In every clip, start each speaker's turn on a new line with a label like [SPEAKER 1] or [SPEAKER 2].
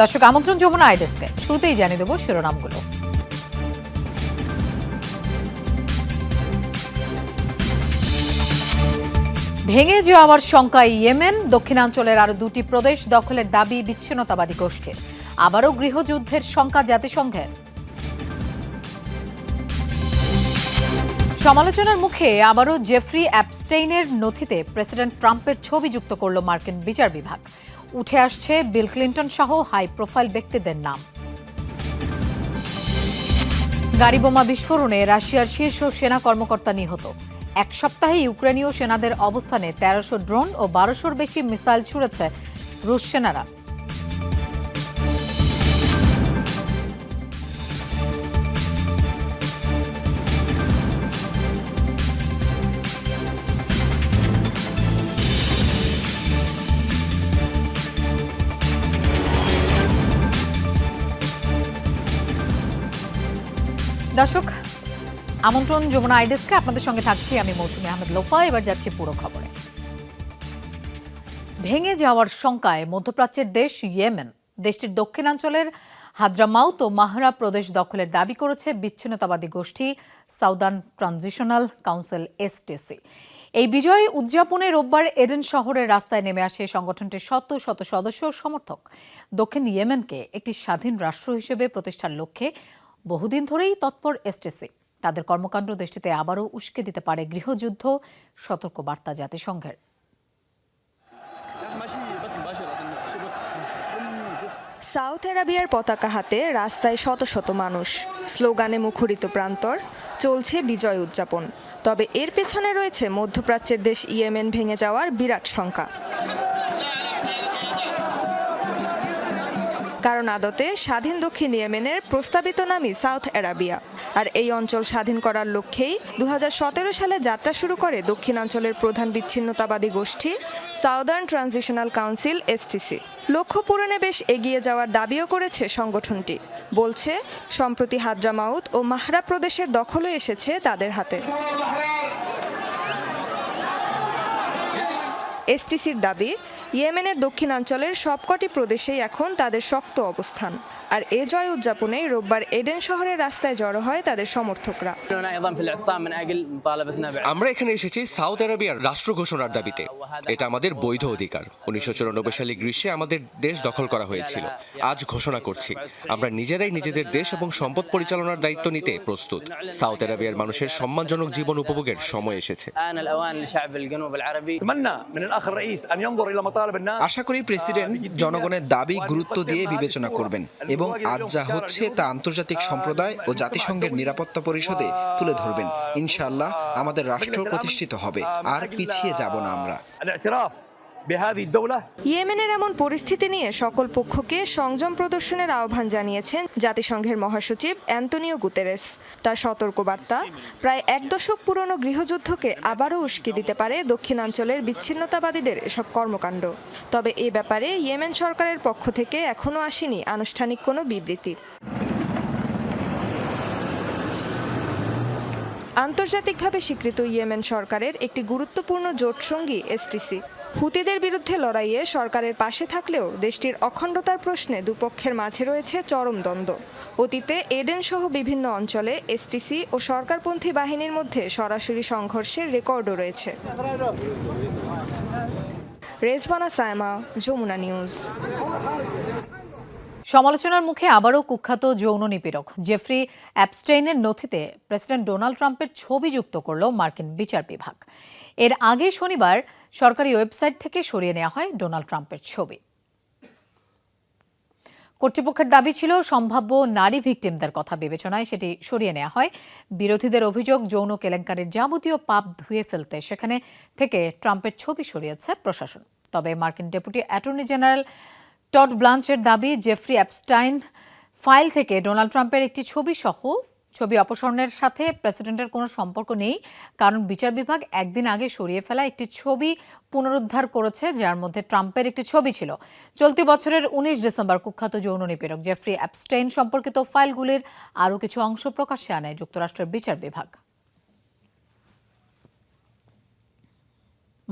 [SPEAKER 1] দর্শক আমন্ত্রণ যমুনা আইডেস্কে শুরুতেই জানিয়ে দেব শিরোনামগুলো। ভেঙে যাওয়ার শঙ্কায় ইয়েমেন, দক্ষিণাঞ্চলের আরো দুটি প্রদেশ দখলের দাবি বিচ্ছিন্নতাবাদী গোষ্ঠীর। আবারও গৃহযুদ্ধের শঙ্কা জাতিসংঘের। সমালোচনার মুখে আবারও জেফ্রি অ্যাপস্টেইনের নথিতে প্রেসিডেন্ট ট্রাম্পের ছবি যুক্ত করল মার্কিন বিচার বিভাগ। উঠে আসছে বিল ক্লিন্টন সহ হাই প্রোফাইল ব্যক্তিদের নাম। গাড়িবোমা বিস্ফোরণে রাশিয়ার শীর্ষ সেনা কর্মকর্তা নিহত। এক সপ্তাহে ইউক্রেনীয় সেনাদের অবস্থানে ১৩০০ ড্রোন ও ১২০০-র বেশি মিসাইল ছুড়েছে রুশ সেনারা। দর্শক আমন্ত্রণ যমুনা আইডেস্কে, আপনাদের সঙ্গে থাকছি আমি মৌসুমী আহমেদ লোপা। এবার যাচ্ছি পুরো খবরে। ভেঙে যাওয়ার শঙ্কায় মধ্যপ্রাচ্যের দেশ ইয়েমেন দেশটির দক্ষিণাঞ্চলের হাদ্রামাউত ও মাহরা প্রদেশ দখলের দাবি করেছে বিচ্ছিন্নতাবাদী গোষ্ঠী সাউদার্ন ট্রানজিশনাল কাউন্সিল এসটিসি। এই বিজয় উদযাপনে রোববার এডেন শহরের রাস্তায় নেমে আসে সংগঠনটির শত শত সদস্য ও সমর্থক। দক্ষিণ ইয়েমেনকে একটি স্বাধীন রাষ্ট্র হিসেবে প্রতিষ্ঠার লক্ষ্যে বহুদিন ধরেই তৎপর এসটিসি। তাদের কর্মকাণ্ড দেশটিতে আবারও উস্কে দিতে পারে গৃহযুদ্ধ, সতর্ক বার্তা জাতিসংঘের।
[SPEAKER 2] সাউথ আরাবিয়ার পতাকা হাতে রাস্তায় শত শত মানুষ, স্লোগানে মুখরিত প্রান্তর, চলছে বিজয় উদযাপন। তবে এর পেছনে রয়েছে মধ্যপ্রাচ্যের দেশ ইয়েমেন ভেঙে যাওয়ার বিরাট শঙ্কা। কারণ আদতে স্বাধীন দক্ষিণ ইয়েমেনের প্রস্তাবিত নামই সাউথ আরাবিয়া। আর এই অঞ্চল স্বাধীন করার লক্ষ্যেই ২০১৭ সালে যাত্রা শুরু করে দক্ষিণাঞ্চলের প্রধান বিচ্ছিন্নতাবাদী গোষ্ঠী সাউদার্ন ট্রানজিশনাল কাউন্সিল এসটিসি। লক্ষ্য পূরণে বেশ এগিয়ে যাওয়ার দাবিও করেছে সংগঠনটি। বলছে সম্প্রতি হাদ্রামাউত ও মাহরা প্রদেশের দখলও এসেছে তাদের হাতে। এসটিসির দাবি, ইয়েমেনের দক্ষিণাঞ্চলের সবকটি প্রদেশেই এখন তাদের শক্ত অবস্থান। আর এ জয় উদযাপনে রোববার এডেন শহরের রাস্তায় জড়ো হয় তাদের সমর্থকরা।
[SPEAKER 3] আমরা এখানে এসেছি সাউথ আরাবিয়ার রাষ্ট্র ঘোষণার দাবিতে। এটা আমাদের বৈধ অধিকার। ১৯৯৪ সালে গ্রীষ্মে আমাদের দেশ দখল করা হয়েছিল। আজ ঘোষণা করছি, আমরা নিজেরাই নিজেদের দেশ এবং সম্পদ পরিচালনার দায়িত্ব নিতে প্রস্তুত। সাউথ আরাবিয়ার মানুষের সম্মানজনক জীবন উপভোগের সময় এসেছে।
[SPEAKER 4] আশা করি প্রেসিডেন্ট জনগণের দাবি গুরুত্ব দিয়ে বিবেচনা করবেন এবং আজ যা হচ্ছে তা আন্তর্জাতিক সম্প্রদায় ও জাতিসংঘের নিরাপত্তা পরিষদে তুলে ধরবেন। ইনশাআল্লাহ আমাদের রাষ্ট্র প্রতিষ্ঠিত হবে, আর পিছিয়ে যাব না আমরা।
[SPEAKER 2] ইয়েমেনের এমন পরিস্থিতি নিয়ে সকল পক্ষকে সংযম প্রদর্শনের আহ্বান জানিয়েছেন জাতিসংঘের মহাসচিব অ্যান্তোনিও গুতেরেস। তার সতর্কবার্তা, প্রায় এক দশক পুরনো গৃহযুদ্ধকে আবারও উস্কে দিতে পারে দক্ষিণাঞ্চলের বিচ্ছিন্নতাবাদীদের এসব কর্মকাণ্ড। তবে এ ব্যাপারে ইয়েমেন সরকারের পক্ষ থেকে এখনও আসেনি আনুষ্ঠানিক কোনো বিবৃতি। আন্তর্জাতিকভাবে স্বীকৃত ইয়েমেন সরকারের একটি গুরুত্বপূর্ণ জোটসঙ্গী এসটিসি। হুতিদের বিরুদ্ধে লড়াইয়ে সরকারের পাশে থাকলেও দেশটির অখণ্ডতার প্রশ্নে দুপক্ষের মাঝে রয়েছে চরম দ্বন্দ্ব। অতীতে এডেন সহ বিভিন্ন অঞ্চলে এসটিসি ও সরকারপন্থী বাহিনীর মধ্যে সরাসরি সংঘর্ষের রেকর্ডও রয়েছে। রেজওয়ানা সায়মা, যমুনা নিউজ।
[SPEAKER 1] সমালোচনার মুখে আবারও কুখ্যাত যৌন নিপীড়ক জেফ্রি অ্যাপস্টেইনের নথিতে প্রেসিডেন্ট ডোনাল্ড ট্রাম্পের ছবি যুক্ত করল মার্কিন বিচার বিভাগ। এর আগে শনিবার সরকারি ওয়েবসাইট থেকে সরিয়ে নেওয়া হয় ডোনাল্ড ট্রাম্পের ছবি। কর্তৃপক্ষের দাবি ছিল সম্ভাব্য নারী ভিকটিমদের কথা বিবেচনায় সেটি সরিয়ে নেওয়া হয়। বিরোধীদের অভিযোগ, যৌন কেলেঙ্কারির যাবতীয় পাপ ধুয়ে ফেলতে সেখানে থেকে ট্রাম্পের ছবি সরিয়েছে প্রশাসন। তবে মার্কিন ডেপুটি অ্যাটর্নি জেনারেল টড ব্লাঞ্চের দাবি, জেফ্রি অ্যাপস্টাইন ফাইল থেকে ডোনাল্ড ট্রাম্পের একটি ছবি অপসারণের সাথে প্রেসিডেন্টের কোনো সম্পর্ক নেই, কারণ বিচার বিভাগ একদিন আগে সরিয়ে ফেলা একটি ছবি পুনরুদ্ধার করেছে যার মধ্যে ট্রাম্পের একটি ছবি ছিল। চলতি বছরের ১৯ ডিসেম্বর কুখ্যাত যৌন নিপীড়ক জেফ্রি অ্যাপস্টাইন সম্পর্কিত ফাইলগুলির আরও কিছু অংশ প্রকাশ্যে আনে যুক্তরাষ্ট্রের বিচার বিভাগ।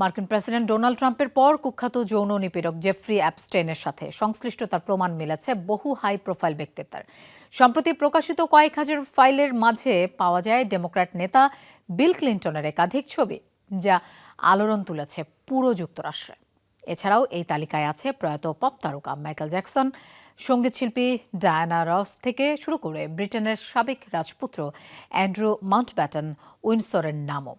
[SPEAKER 1] মার্কিন প্রেসিডেন্ট ডোনাল্ড ট্রাম্পের পর কুখ্যাত যৌন নিপীড়ক জেফ্রি অ্যাপস্টেইনের সাথে সংশ্লিষ্টতার প্রমাণ মিলেছে বহু হাই প্রোফাইল ব্যক্তিত্বের। সম্প্রতি প্রকাশিত কয়েক হাজার ফাইলের মাঝে পাওয়া যায় ডেমোক্র্যাট নেতা বিল ক্লিন্টনের একাধিক ছবি, যা আলোড়ন তুলেছে পুরো যুক্তরাষ্ট্রে। এছাড়াও এই তালিকায় আছে প্রয়াত পপ তারকা মাইকেল জ্যাকসন, সঙ্গীতশিল্পী ডায়ানা রস থেকে শুরু করে ব্রিটেনের সাবেক রাজপুত্র অ্যান্ড্রু মাউন্টব্যাটেন উইন্ডসরের নামও।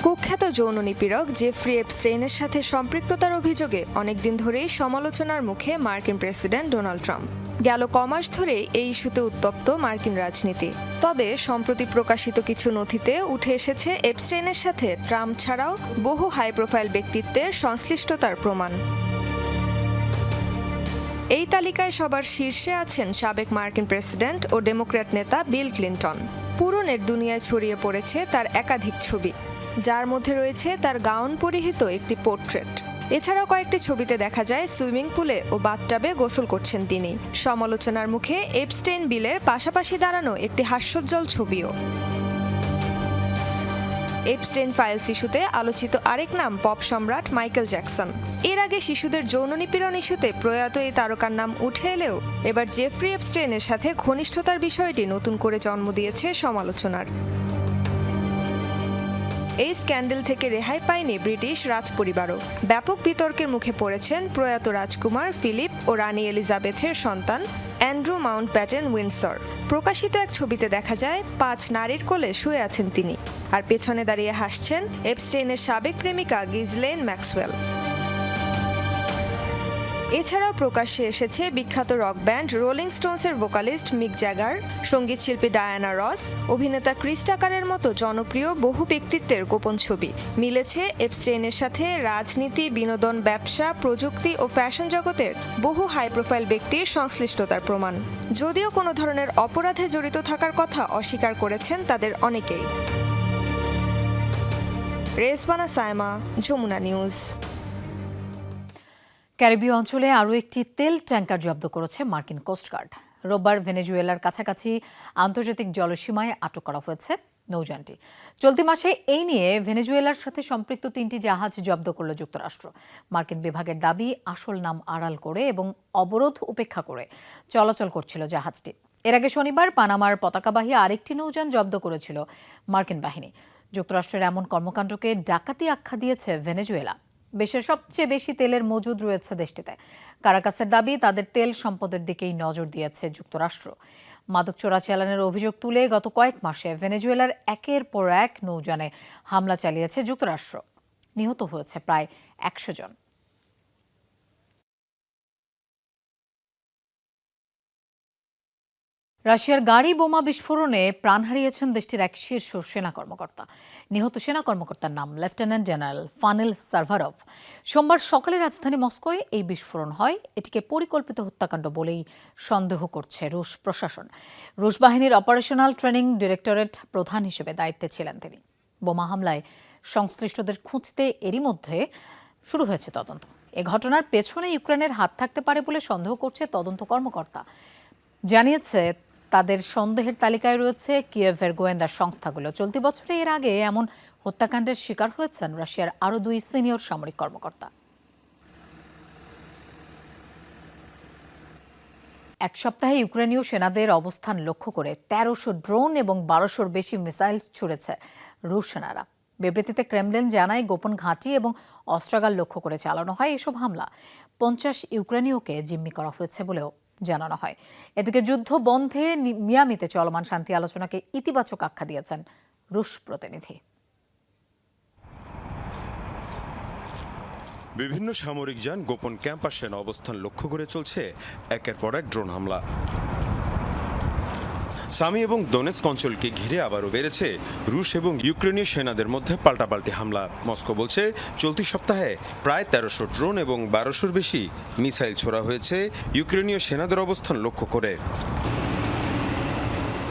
[SPEAKER 2] কুখ্যাত যৌন নিপীড়ক জেফ্রি এপস্টেইনের সাথে সম্পৃক্ততার অভিযোগে অনেকদিন ধরেই সমালোচনার মুখে মার্কিন প্রেসিডেন্ট ডোনাল্ড ট্রাম্প। গেল কমাস ধরে এই ইস্যুতে উত্তপ্ত মার্কিন রাজনীতি। তবে সম্প্রতি প্রকাশিত কিছু নথিতে উঠে এসেছে এপস্টেইনের সাথে ট্রাম্প ছাড়াও বহু হাই প্রোফাইল ব্যক্তিত্বের সংশ্লিষ্টতার প্রমাণ। এই তালিকায় সবার শীর্ষে আছেন সাবেক মার্কিন প্রেসিডেন্ট ও ডেমোক্র্যাট নেতা বিল ক্লিন্টন। পুরো নেট দুনিয়ায় ছড়িয়ে পড়েছে তার একাধিক ছবি, যার মধ্যে রয়েছে তার গাউন পরিহিত একটি পোর্ট্রেট। এছাড়াও কয়েকটি ছবিতে দেখা যায় সুইমিং পুলে ও বাথটাবে গোসল করছেন তিনি। সমালোচনার মুখে এপস্টেইন বিলের পাশাপাশি দাঁড়ানো একটি হাস্যোজ্জ্বল ছবিও। এপস্টেইন ফাইলস ইস্যুতে আলোচিত আরেক নাম পপ সম্রাট মাইকেল জ্যাকসন। এর আগে শিশুদের যৌন নিপীড়ন ইস্যুতে প্রয়াত এই তারকার নাম উঠে এলেও এবার জেফ্রি এপস্টেইনের সাথে ঘনিষ্ঠতার বিষয়টি নতুন করে জন্ম দিয়েছে সমালোচনার। এই স্ক্যান্ডেল থেকে রেহাই পায়নি ব্রিটিশ রাজপরিবারও। ব্যাপক বিতর্কের মুখে পড়েছেন প্রয়াত রাজকুমার ফিলিপ ও রানী এলিজাবেথের সন্তান অ্যান্ড্রু মাউন্টব্যাটেন উইন্ডসর। প্রকাশিত এক ছবিতে দেখা যায় 5 নারীর কোলে শুয়ে আছেন তিনি, আর পেছনে দাঁড়িয়ে হাসছেন এপস্টেইনের সাবেক প্রেমিকা গিজলেইন ম্যাক্সওয়েল। এছাড়াও প্রকাশ্যে এসেছে বিখ্যাত রক ব্যান্ড রোলিং স্টোনসের ভোকালিস্ট মিক জ্যাগার, সঙ্গীতশিল্পী ডায়ানা রস, অভিনেতা ক্রিস টাকারের মতো জনপ্রিয় বহু ব্যক্তিত্বের গোপন ছবি। মিলেছে এপস্টেইনের সাথে রাজনীতি, বিনোদন, ব্যবসা, প্রযুক্তি ও ফ্যাশন জগতের বহু হাই প্রোফাইল ব্যক্তির সংশ্লিষ্টতার প্রমাণ। যদিও কোনো ধরনের অপরাধে জড়িত থাকার কথা অস্বীকার করেছেন তাদের অনেকেই। রেজওয়ানা সায়মা, যমুনা নিউজ।
[SPEAKER 1] ক্যারিবীয় অঞ্চলে আরও একটি তেল ট্যাঙ্কার জব্দ করেছে মার্কিন কোস্টগার্ড। রোববার ভেনেজুয়েলার কাছাকাছি আন্তর্জাতিক জলসীমায় আটক করা হয়েছে নৌযানটি। চলতি মাসে এই নিয়ে ভেনেজুয়েলার সাথে সম্পৃক্ত 3টি জাহাজ জব্দ করল যুক্তরাষ্ট্র। মার্কিন বিভাগের দাবি, আসল নাম আড়াল করে এবং অবরোধ উপেক্ষা করে চলাচল করছিল জাহাজটি। এর আগে শনিবার পানামার পতাকাবাহী আরেকটি নৌযান জব্দ করেছিল মার্কিন বাহিনী। যুক্তরাষ্ট্রের এমন কর্মকাণ্ডকে ডাকাতি আখ্যা দিয়েছে ভেনেজুয়েলা। বিশ্বের সবচেয়ে বেশি তেলের মজুদ রয়েছে দেশটিতে। কারাকাসের দাবি, তাদের তেল সম্পদের দিকেই নজর দিয়েছে যুক্তরাষ্ট্র। মাদক চোরাচালানের অভিযোগ তুলে গত কয়েক মাসে ভেনেজুয়েলার একের পর এক নৌযানে হামলা চালিয়েছে যুক্তরাষ্ট্র। নিহত হয়েছে প্রায় 100 জন। রাশিয়ার গাড়ি বোমা বিস্ফোরণে প্রাণ হারিয়েছেন দেশটির এক শীর্ষ সেনা কর্মকর্তা। নিহত সেনা কর্মকর্তার নাম লেফটেন্যান্ট জেনারেল ফানিল সার্ভারভ। সোমবার সকালে রাজধানী মস্কোয় এই বিস্ফোরণ হয়। এটিকে পরিকল্পিত হত্যাকাণ্ড বলেই সন্দেহ করছে রুশ প্রশাসন। রুশ বাহিনীর অপারেশনাল ট্রেনিং ডিরেক্টরেট প্রধান হিসেবে দায়িত্বে ছিলেন তিনি। বোমা হামলায় সংশ্লিষ্টদের খুঁজতে এরই মধ্যে শুরু হয়েছে তদন্ত। এ ঘটনার পেছনে ইউক্রেনের হাত থাকতে পারে বলে সন্দেহ করছে তদন্ত কর্মকর্তা। জানিয়েছে তাদের সন্দেহের তালিকায় রয়েছে কিয়েভের গোয়েন্দা সংস্থাগুলো। চলতি বছরে এর আগে এমন হত্যাকাণ্ডের শিকার হয়েছেন রাশিয়ার আরও 2 সিনিয়র সামরিক কর্মকর্তা। এক সপ্তাহে ইউক্রেনীয় সেনাদের অবস্থান লক্ষ্য করে 1300 ড্রোন এবং 1200-র বেশি মিসাইল ছুড়েছে রুশ সেনারা। বিবৃতিতে ক্রেমলিন জানায়, গোপন ঘাঁটি এবং অস্ত্রাগার লক্ষ্য করে চালানো হয় এসব হামলা। 50 ইউক্রেনীয়কে জিম্মি করা হয়েছে বলেও জানানো হয়। এদিকে যুদ্ধ বন্ধে মিয়ামিতে চলমান শান্তি আলোচনাকে ইতিবাচক আখ্যা দিয়েছেন রুশ প্রতিনিধি।
[SPEAKER 5] বিভিন্ন সামরিক যান, গোপন ক্যাম্পাস, সেনা অবস্থান লক্ষ্য করে চলছে একের পর এক ড্রোন হামলা। সামি এবং দোনেৎস্ক অঞ্চলকে ঘিরে আবারও বেড়েছে রুশ এবং ইউক্রেনীয় সেনাদের মধ্যে পাল্টাপাল্টি হামলা। মস্কো বলছে, চলতি সপ্তাহে প্রায় 1300 ড্রোন এবং 1200-র বেশি মিসাইল ছোড়া হয়েছে ইউক্রেনীয় সেনাদের অবস্থান লক্ষ্য করে।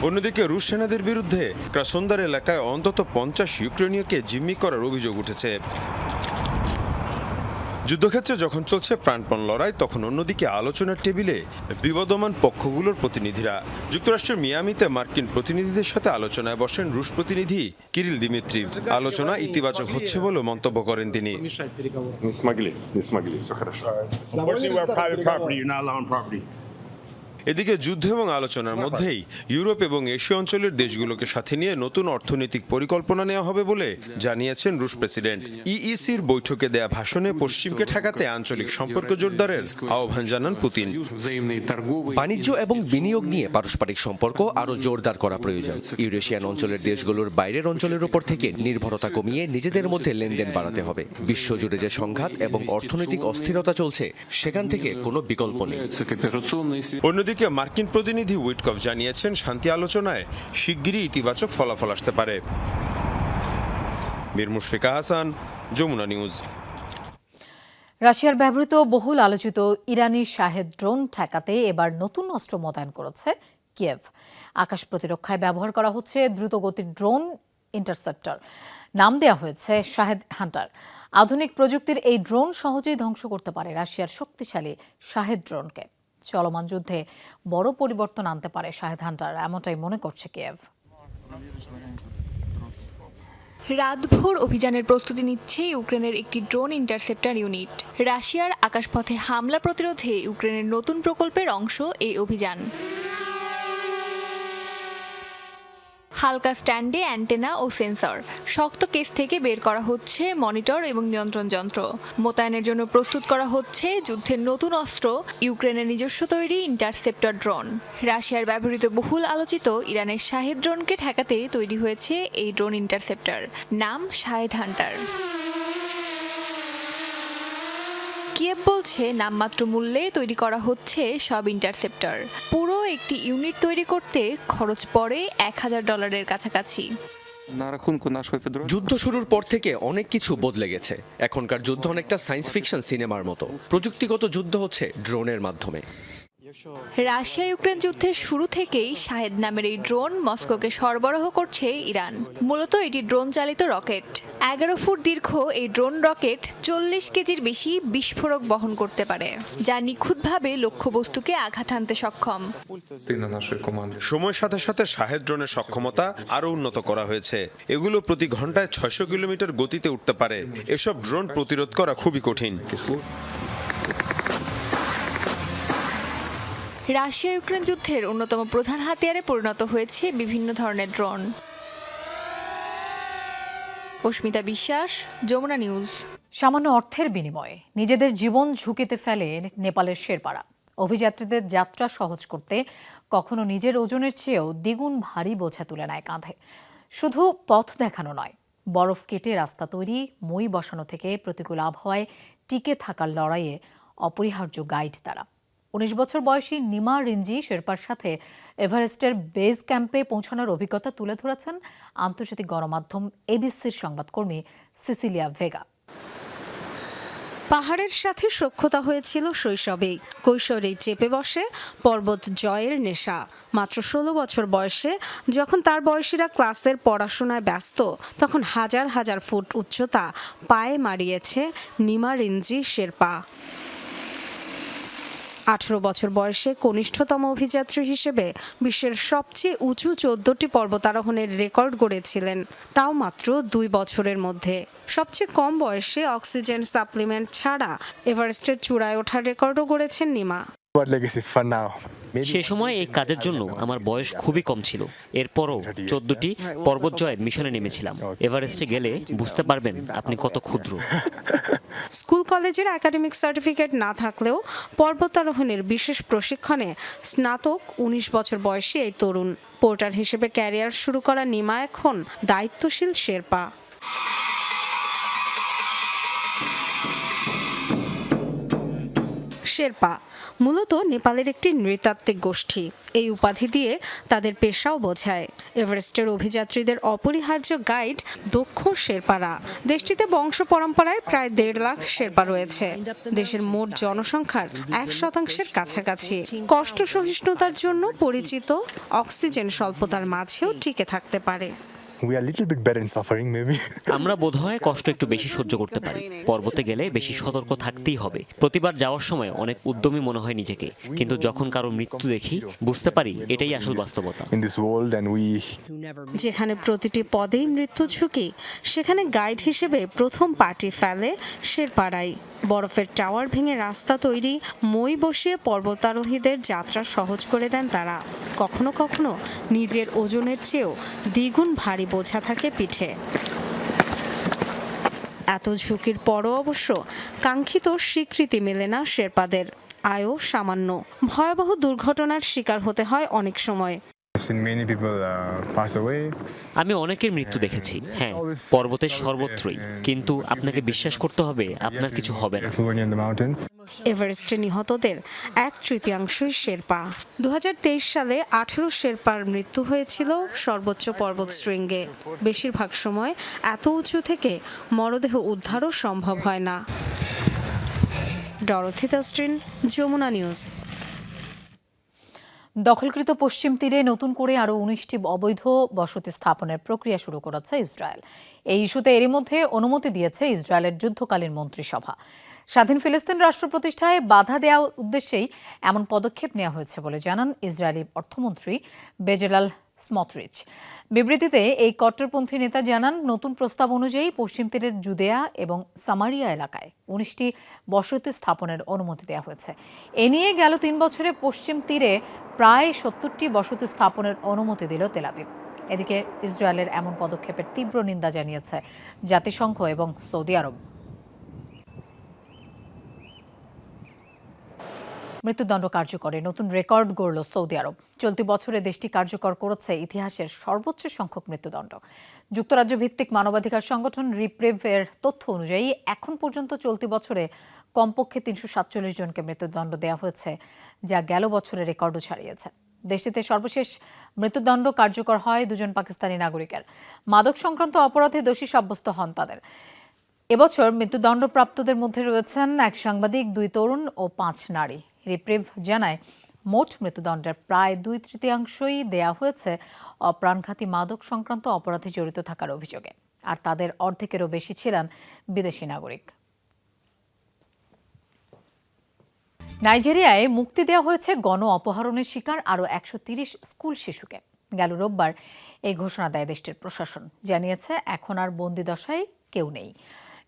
[SPEAKER 5] অন্যদিকে রুশ সেনাদের বিরুদ্ধে ক্রাসনদার এলাকায় অন্তত 50 ইউক্রেনীয়কে জিম্মি করার অভিযোগ উঠেছে। যুদ্ধক্ষেত্রে যখন চলছে প্রাণপণ লড়াই, তখন অন্যদিকে আলোচনার টেবিলে বিবদমান পক্ষগুলোর প্রতিনিধিরা। যুক্তরাষ্ট্রের মিয়ামিতে মার্কিন প্রতিনিধিদের সাথে আলোচনায় বসেন রুশ প্রতিনিধি কিরিল দিমিত্রিভ। আলোচনা ইতিবাচক হচ্ছে বলে মন্তব্য করেন তিনি।
[SPEAKER 6] Не смогли, все хорошо.
[SPEAKER 7] Unfortunately, we're private property. You're not allowing property.
[SPEAKER 5] এদিকে যুদ্ধ এবং আলোচনার মধ্যেই ইউরোপ এবং এশিয়া অঞ্চলের দেশগুলোকে সাথে নিয়ে নতুন অর্থনৈতিক পরিকল্পনা নেওয়া হবে বলে জানিয়েছেন রুশ প্রেসিডেন্ট। ইইসির বৈঠকে দেয়া ভাষণে পশ্চিমকে ঠেকাতে আঞ্চলিক সম্পর্ক জোরদারের আহ্বান জানান পুতিন।
[SPEAKER 3] বাণিজ্য এবং বিনিয়োগ নিয়ে পারস্পরিক সম্পর্ক আরও জোরদার করা প্রয়োজন। ইউরেশিয়ান অঞ্চলের দেশগুলোর বাইরের অঞ্চলের উপর থেকে নির্ভরতা কমিয়ে নিজেদের মধ্যে লেনদেন বাড়াতে হবে। বিশ্বজুড়ে যে সংঘাত এবং অর্থনৈতিক অস্থিরতা চলছে, সেখান থেকে কোনো বিকল্প নেই।
[SPEAKER 5] অন্যদিকে মার্কিন প্রতিনিধি উইটকফ জানিয়েছেন শান্তি আলোচনায় শিগগিরই ইতিবাচক ফলাফল আসতে পারে। মীর মুশফিকা হাসান, যমুনা নিউজ।
[SPEAKER 1] রাশিয়ার ব্যবহৃত বহুল আলোচিত ইরানি শাহেদ ড্রোন ঠেকাতে এবার নতুন অস্ত্র মোতায়েন করেছে কিয়েভ। আকাশ প্রতিরক্ষায় ব্যবহার করা হচ্ছে দ্রুতগতির ড্রোন ইন্টারসেপ্টর। নাম দেওয়া হয়েছে শাহেদ হান্টার। আধুনিক প্রযুক্তির এই ড্রোন সহজেই ধ্বংস করতে পারে রাশিয়ার শক্তিশালী শাহেদ ড্রোনকে। চলমান যুদ্ধে বড় পরিবর্তন আনতে পারে শাহেদ হান্টার, এমনটাই মনে করছে কিয়েভ।
[SPEAKER 8] রাতভর অভিযানের প্রস্তুতি নিচ্ছে ইউক্রেনের একটি ড্রোন ইন্টারসেপ্টর ইউনিট। রাশিয়ার আকাশপথে হামলা প্রতিরোধে ইউক্রেনের নতুন প্রকল্পের অংশ এই অভিযান। হালকা স্ট্যান্ডে অ্যান্টেনা ও সেন্সর, শক্ত কেস থেকে বের করা হচ্ছে মনিটর এবং নিয়ন্ত্রণ যন্ত্র। মোতায়েনের জন্য প্রস্তুত করা হচ্ছে যুদ্ধের নতুন অস্ত্র, ইউক্রেনের নিজস্ব তৈরি ইন্টারসেপ্টর ড্রোন। রাশিয়ার ব্যবহৃত বহুল আলোচিত ইরানের শাহেদ ড্রোনকে ঠেকাতে তৈরি হয়েছে এই ড্রোন ইন্টারসেপ্টর, নাম শাহেদ হান্টার। কিয়েভ বলছে নামমাত্র মূল্যে তৈরি করা হচ্ছে সব ইন্টারসেপ্টর। পুরো একটি ইউনিট তৈরি করতে খরচ পড়ে $1000 কাছাকাছি।
[SPEAKER 3] যুদ্ধ শুরুর পর থেকে অনেক কিছু বদলে গেছে। এখনকার যুদ্ধ অনেকটা সায়েন্স ফিকশন সিনেমার মতো। প্রযুক্তিগত যুদ্ধ হচ্ছে ড্রোনের মাধ্যমে।
[SPEAKER 8] রাশিয়া ইউক্রেন যুদ্ধের শুরু থেকেই শাহেদ নামের এই ড্রোন মস্কোকে সরবরাহ করছে ইরান। মূলত এটি ড্রোন চালিত রকেট। 11 ফুট দীর্ঘ এই ড্রোন রকেট 40 কেজির বেশি বিস্ফোরক বহন করতে পারে, যা নিখুঁতভাবে লক্ষ্যবস্তুকে আঘাত হানতে সক্ষম।
[SPEAKER 5] সময়ের সাথে সাথে শাহেদ ড্রোনের সক্ষমতা আরও উন্নত করা হয়েছে। এগুলো প্রতি ঘন্টায় 600 কিলোমিটার গতিতে উঠতে পারে। এসব ড্রোন প্রতিরোধ করা খুবই কঠিন।
[SPEAKER 8] রাশিয়া ইউক্রেন যুদ্ধের অন্যতম প্রধান হাতিয়ারে পরিণত হয়েছে বিভিন্ন ধরনের ড্রোন। অস্মিতা বিশ্বাস, যমুনা নিউজ।
[SPEAKER 1] সামান্য অর্থের বিনিময়ে নিজেদের জীবন ঝুঁকিতে ফেলে নেপালের শেরপারা। অভিযাত্রীদের যাত্রা সহজ করতে কখনো নিজের ওজনের চেয়েও দ্বিগুণ ভারী বোঝা তুলে নেয় কাঁধে। শুধু পথ দেখানো নয়, বরফ কেটে রাস্তা তৈরি, মই বসানো থেকে প্রতিকূল আবহাওয়ায় টিকে থাকার লড়াইয়ে অপরিহার্য গাইড তারা। 19 বছর বয়সী নিমা রিঞ্জি শেরপার সাথে এভারেস্টের বেজ ক্যাম্পে পৌঁছানোর অভিজ্ঞতা তুলে ধরেছেন আন্তর্জাতিক গণমাধ্যম এবিসির সংবাদকর্মী সিসিলিয়া ভেগা।
[SPEAKER 9] পাহাড়ের সাথে সখ্যতা হয়েছিল শৈশবেই। কৈশোরেই চেপে বসে পর্বত জয়ের নেশা। মাত্র 16 বছর বয়সে যখন তার বয়সীরা ক্লাসের পড়াশোনায় ব্যস্ত, তখন হাজার হাজার ফুট উচ্চতা পায়ে মারিয়েছে নিমা রিঞ্জি শেরপা। 18 বছর বয়সে কনিষ্ঠতম অভিযাত্রী হিসেবে বিশ্বের সবচেয়ে উঁচু 14টি পর্বতারোহণের রেকর্ড গড়েছিলেন, তাও মাত্র 2 বছরের মধ্যে। সবচেয়ে কম বয়সে অক্সিজেন সাপ্লিমেন্ট ছাড়া এভারেস্টের চূড়ায় ওঠার রেকর্ডও গড়েছেন নিমা।
[SPEAKER 10] সে সময় এই কাজের জন্য আমার বয়স খুবই কম ছিল। এরপরও 14টি পর্বত জয়ের মিশনে নেমেছিলাম। এভারেস্টে গেলে বুঝতে পারবেন আপনি কত ক্ষুদ্র।
[SPEAKER 9] স্কুল কলেজের একাডেমিক সার্টিফিকেট না থাকলেও পর্বতারোহণের বিশেষ প্রশিক্ষণে স্নাতক 19 বছর বয়সী এই তরুণ। পোর্টার হিসেবে ক্যারিয়ার শুরু করা নিমা এখন দায়িত্বশীল শেরপা। শেরপা মূলত নেপালের একটি নৃতাত্ত্বিক গোষ্ঠী। এই উপাধি দিয়ে তাদের পেশাও বোঝায়। এভারেস্টের অভিযাত্রীদের অপরিহার্য গাইড দক্ষ শেরপারা। দেশটিতে বংশ পরম্পরায় প্রায় 1.5 লাখ শেরপা রয়েছে। দেশের মোট জনসংখ্যার 1% কাছাকাছি। কষ্ট সহিষ্ণুতার জন্য পরিচিত, অক্সিজেন স্বল্পতার মাঝেও টিকে থাকতে পারে।
[SPEAKER 11] We are a little bit better in suffering, maybe.
[SPEAKER 10] আমরা বোধহয় কষ্ট একটু বেশি সহ্য করতে পারি। পর্বতে গেলে বেশি সতর্ক থাকতেই হবে। প্রতিবার যাওয়ার সময় অনেক উদ্যমী মনে হয় নিজেকে, কিন্তু যখন কারো মৃত্যু দেখি বুঝতে পারি এটাই আসল বাস্তবতা।
[SPEAKER 11] In this world, and we
[SPEAKER 9] যেখানে প্রতিটি পদেই মৃত্যু ঝুঁকি, সেখানে গাইড হিসেবে প্রথম পাটি ফেলে শেরপাড়াই। বরফের টাওয়ার ভেঙে রাস্তা তৈরি, মই বসিয়ে পর্বতারোহীদের যাত্রা সহজ করে দেন তারা। কখনো কখনো নিজের ওজনের চেয়েও দ্বিগুণ ভারী বোঝা থাকে পিঠে। এত ঝুঁকির পরও অবশ্য কাঙ্ক্ষিত স্বীকৃতি মেলে না শেরপাদের। আয়ও সামান্য। ভয়াবহ দুর্ঘটনার শিকার হতে হয় অনেক সময়।
[SPEAKER 11] have seen many people pass away.
[SPEAKER 10] আমি অনেকের মৃত্যু দেখেছি, হ্যাঁ, পর্বতের সর্বত্রই, কিন্তু আপনাকে বিশ্বাস করতে হবে আপনার কিছু হবে না।
[SPEAKER 11] Fully in the mountains.
[SPEAKER 9] এভারেস্টে নিহতদের 1/3 শেরপা। 2023 সালে 18 শেরপার মৃত্যু হয়েছিল সর্বোচ্চ পর্বত শৃঙ্গে। বেশিরভাগ সময় এত উঁচু থেকে মরদেহ উদ্ধারও সম্ভব হয় না। ডরথি তাস্ট্রিন, যমুনা নিউজ।
[SPEAKER 1] দখলকৃত পশ্চিম তীরে নতুন করে আরও 19টি অবৈধ বসতি স্থাপনের প্রক্রিয়া শুরু করেছে ইসরায়েল। এই ইস্যুতে এরই মধ্যে অনুমতি দিয়েছে ইসরায়েলের যুদ্ধকালীন মন্ত্রিসভা। স্বাধীন ফিলিস্তিন রাষ্ট্র প্রতিষ্ঠায় বাধা দেওয়ার উদ্দেশ্যেই এমন পদক্ষেপ নেওয়া হয়েছে বলে জানান ইসরায়েলি অর্থমন্ত্রী বেজেলাল স্মোটরিচ। বিবৃতিতে এই কট্টরপন্থী নেতা জানান, নতুন প্রস্তাব অনুযায়ী পশ্চিম তীরের জুদেয়া এবং সামারিয়া এলাকায় 19টি বসতি স্থাপনের অনুমতি দেওয়া হয়েছে। এ নিয়ে গেল 3 বছরে পশ্চিম তীরে প্রায় 70টি বসতি স্থাপনের অনুমতি দিল তেল আবিব। এদিকে ইসরায়েলের এমন পদক্ষেপের তীব্র নিন্দা জানিয়েছে জাতিসংঘ এবং সৌদি আরব। মৃত্যুদণ্ড কার্যকরে নতুন রেকর্ড গড়ল সৌদি আরব। চলতি বছরে দেশটি কার্যকর করেছে ইতিহাসের সর্বোচ্চ সংখ্যক মৃত্যুদণ্ড। যুক্তরাজ্য ভিত্তিক মানবাধিকার সংগঠন রিপ্রেভ-এর তথ্য অনুযায়ী এখন পর্যন্ত চলতি বছরে কমপক্ষে 347 জনকে মৃত্যুদণ্ড দেওয়া হয়েছে, যা গেল বছরের রেকর্ডও ছাড়িয়েছে। দেশটিতে সর্বশেষ মৃত্যুদণ্ড কার্যকর হয় 2 জন পাকিস্তানি নাগরিকের। মাদক সংক্রান্ত অপরাধে দোষী সাব্যস্ত হন তাদের। এবছর মৃত্যুদণ্ডপ্রাপ্তদের মধ্যে রয়েছেন 1 সাংবাদিক, 2 তরুণ ও 5 নারী। রিপ্রেভ জানায়, মোট মৃত্যুদণ্ডের প্রায় 2/3 দেয়া হয়েছে অপ্রাণঘাতী মাদক সংক্রান্ত অপরাধে জড়িত থাকার অভিযোগে, আর তাদের অর্ধেকেরও বেশি ছিলেন বিদেশি নাগরিক। নাইজেরিয়ায় মুক্তি দেওয়া হয়েছে গণ অপহরণের শিকার আরও 130 স্কুল শিশুকে। গেল রোববার এই ঘোষণা দেয় দেশটির প্রশাসন। জানিয়েছে, এখন আর বন্দিদশায় কেউ নেই।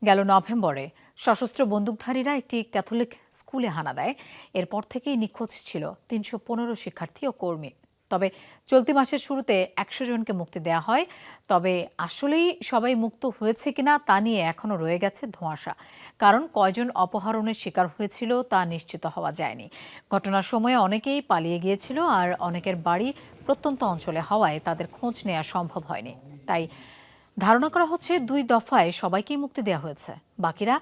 [SPEAKER 1] গেল নভেম্বরে সশস্ত্র বন্দুকধারীরা একটি ক্যাথলিক স্কুলে হানা দেয়। এরপর থেকেই নিখোঁজ ছিল 315 শিক্ষার্থী ও কর্মী। তবে চলতি মাসের শুরুতে 100 জনকে মুক্তি দেওয়া হয়। তবে আসলেই সবাই মুক্ত হয়েছে কিনা তা নিয়ে এখনও রয়ে গেছে ধোঁয়াশা। কারণ কয়জন অপহরণের শিকার হয়েছিল তা নিশ্চিত হওয়া যায়নি। ঘটনার সময়ে অনেকেই পালিয়ে গিয়েছিল, আর অনেকের বাড়ি প্রত্যন্ত অঞ্চলে হওয়ায় তাদের খোঁজ নেওয়া সম্ভব হয়নি। তাই ধারণা করা হচ্ছে 2 দফায় সবাইকেই মুক্তি দেওয়া হয়েছে, বাকিরা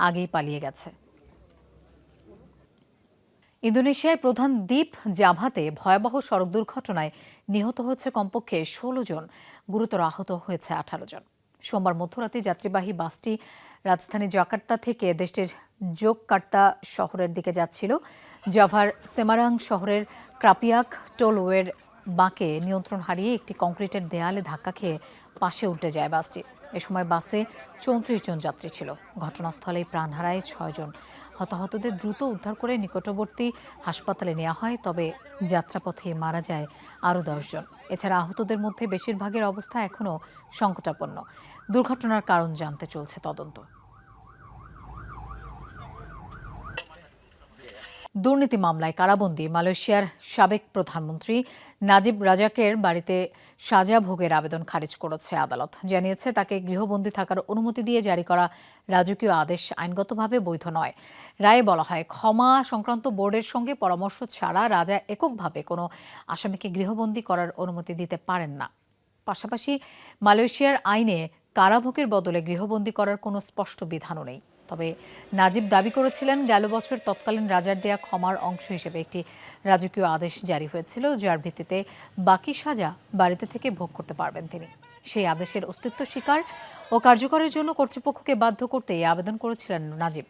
[SPEAKER 1] আগেই পালিয়ে গেছে। ইন্দোনেশিয়ায় প্রধান দ্বীপ জাভাতে ভয়াবহ সড়ক দুর্ঘটনায় নিহত হয়েছে কমপক্ষে 16 জন, গুরুতর আহত হয়েছে 18 জন। সোমবার মধ্যরাতে যাত্রীবাহী বাসটি রাজধানী জাকার্তা থেকে দেশটির জোগকার্তা শহরের দিকে যাচ্ছিল। জাভার সেমারাং শহরের ক্রাপিয়াক টোলওয়ের বাঁকে নিয়ন্ত্রণ হারিয়ে একটি কংক্রিটের দেয়ালে ধাক্কা খেয়ে পাশে উল্টে যায় বাসটি। এ সময় বাসে 34 জন যাত্রী ছিল। ঘটনাস্থলেই প্রাণ হারায় 6 জন। হতাহতদের দ্রুত উদ্ধার করে নিকটবর্তী হাসপাতালে নেওয়া হয়, তবে যাত্রাপথে মারা যায় আরও 10 জন। এছাড়া আহতদের মধ্যে বেশিরভাগের অবস্থা এখনও সংকটাপন্ন। দুর্ঘটনার কারণ জানতে চলছে তদন্ত। দুর্নীতি মামলায় কারাবন্দী মালয়েশিয়ার সাবেক প্রধানমন্ত্রী নাজিব রাজাকের বাড়িতে সাজা ভোগের আবেদন খারিজ করেছে আদালত। জানিয়েছে, তাকে গৃহবন্দী থাকার অনুমতি দিয়ে জারি করা রাজকীয় আদেশ আইনগতভাবে বৈধ নয়। রায়ে বলা হয়, ক্ষমা সংক্রান্ত বোর্ডের সঙ্গে পরামর্শ ছাড়া রাজা এককভাবে কোনো আসামিকে গৃহবন্দী করার অনুমতি দিতে পারেন না। পাশাপাশি মালয়েশিয়ার আইনে কারাভোগের বদলে গৃহবন্দী করার কোনো স্পষ্ট বিধানও নেই। তবে নাজিব দাবি করেছিলেন, গেল বছর তৎকালীন রাজার দেয়া ক্ষমার অংশ হিসেবে একটি রাজকীয় আদেশ জারি হয়েছিল, যার ভিত্তিতে বাকি সাজা বাড়িতে থেকে ভোগ করতে পারবেন তিনি। সেই আদেশের অস্তিত্ব স্বীকার ও কার্যকরের জন্য কর্তৃপক্ষকে বাধ্য করতে এই আবেদন করেছিলেন নাজিব।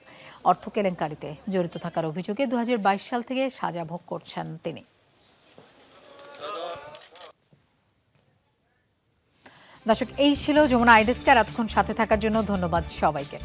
[SPEAKER 1] অর্থ কেলেঙ্কারিতে জড়িত থাকার অভিযোগে 2022 সাল থেকে সাজা ভোগ করছেন তিনি। দর্শক, এই ছিল যমুনা আইডেস্কের এতক্ষণ সাথে থাকার জন্য ধন্যবাদ সবাইকে।